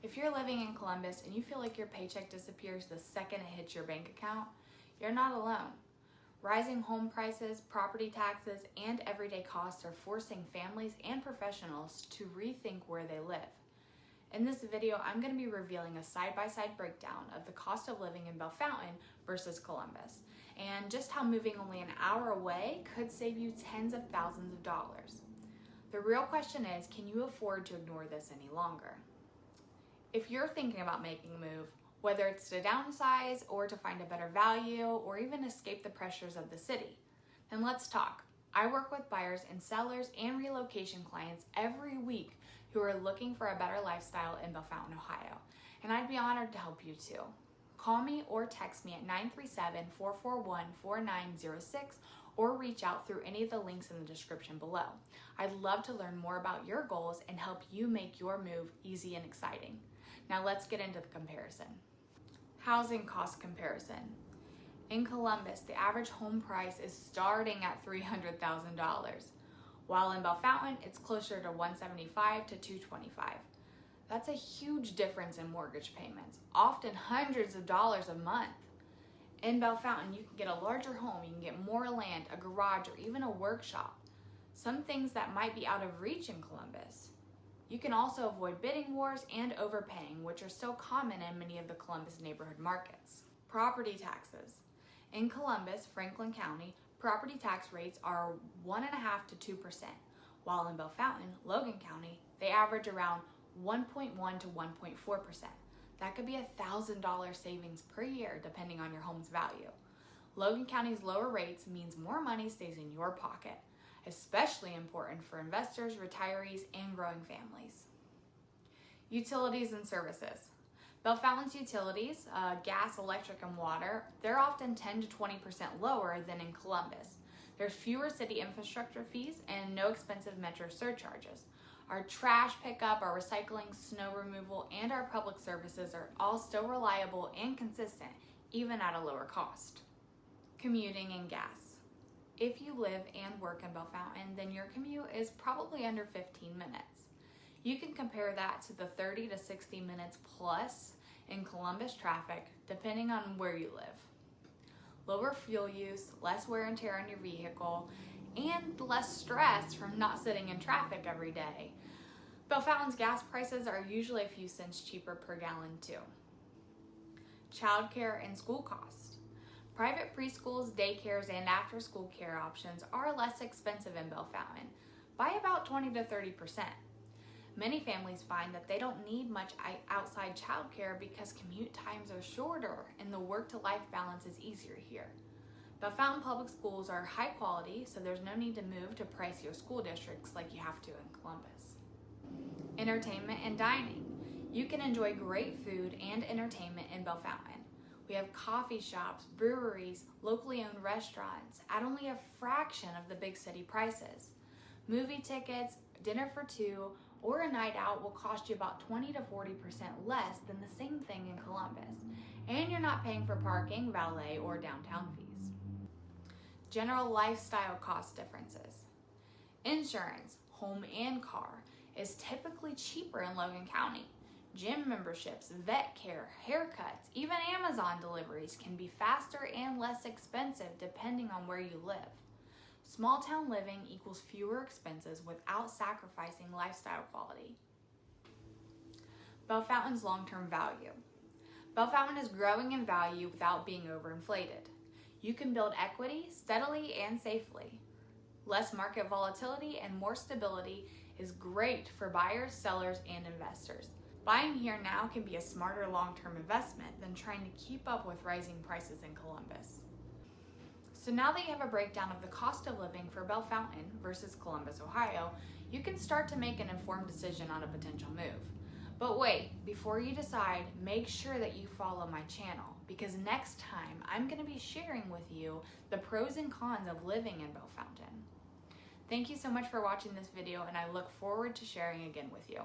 If you're living in Columbus and you feel like your paycheck disappears the second it hits your bank account, you're not alone. Rising home prices, property taxes, and everyday costs are forcing families and professionals to rethink where they live. In this video, I'm going to be revealing a side-by-side breakdown of the cost of living in Bellefontaine versus Columbus, and just how moving only an hour away could save you tens of thousands of dollars. The real question is, can you afford to ignore this any longer? If you're thinking about making a move, whether it's to downsize or to find a better value or even escape the pressures of the city, then let's talk. I work with buyers and sellers and relocation clients every week who are looking for a better lifestyle in Bellefontaine, Ohio, and I'd be honored to help you too. Call me or text me at 937-441-4906 or reach out through any of the links in the description below. I'd love to learn more about your goals and help you make your move easy and exciting. Now let's get into the comparison. Housing cost comparison. In Columbus, the average home price is starting at $300,000, while in Bellefontaine, it's closer to $175,000 to $225,000. That's a huge difference in mortgage payments, often hundreds of dollars a month. In Bellefontaine, you can get a larger home, you can get more land, a garage, or even a workshop. Some things that might be out of reach in Columbus. You can also avoid bidding wars and overpaying, which are still common in many of the Columbus neighborhood markets. Property taxes. In Columbus, Franklin County, property tax rates are 1.5% to 2%, while in Bellefontaine, Logan County, they average around 1.1% to 1.4%. That could be $1,000 savings per year depending on your home's value. Logan County's lower rates means more money stays in your pocket, especially important for investors, retirees, and growing families. Utilities and services. Bellefontaine's utilities, gas, electric, and water, they're often 10 to 20% lower than in Columbus. There's fewer city infrastructure fees and no expensive metro surcharges. Our trash pickup, our recycling, snow removal, and our public services are all still reliable and consistent, even at a lower cost. Commuting and gas. If you live and work in Bellefontaine, then your commute is probably under 15 minutes. You can compare that to the 30 to 60 minutes plus in Columbus traffic, depending on where you live. Lower fuel use, less wear and tear on your vehicle, and less stress from not sitting in traffic every day. Bellefontaine's gas prices are usually a few cents cheaper per gallon too. Childcare and school costs. Private preschools, daycares, and after-school care options are less expensive in Bellefontaine by about 20 to 30%. Many families find that they don't need much outside childcare because commute times are shorter and the work-to-life balance is easier here. Bellefontaine public schools are high quality, so there's no need to move to pricier school districts like you have to in Columbus. Entertainment and dining. You can enjoy great food and entertainment in Bellefontaine. We have coffee shops, breweries, locally owned restaurants at only a fraction of the big city prices. Movie tickets, dinner for two, or a night out will cost you about 20 to 40% less than the same thing in Columbus. And you're not paying for parking, valet, or downtown fees. General lifestyle cost differences. Insurance, home and car, is typically cheaper in Logan County. Gym memberships, vet care, haircuts, even Amazon deliveries can be faster and less expensive depending on where you live. Small town living equals fewer expenses without sacrificing lifestyle quality. Bellefontaine's long-term value. Bellefontaine is growing in value without being overinflated. You can build equity steadily and safely. Less market volatility and more stability is great for buyers, sellers, and investors. Buying here now can be a smarter long-term investment than trying to keep up with rising prices in Columbus. So now that you have a breakdown of the cost of living for Bellefontaine versus Columbus, Ohio, you can start to make an informed decision on a potential move. But wait, before you decide, make sure that you follow my channel, because next time I'm going to be sharing with you the pros and cons of living in Bellefontaine. Thank you so much for watching this video, and I look forward to sharing again with you.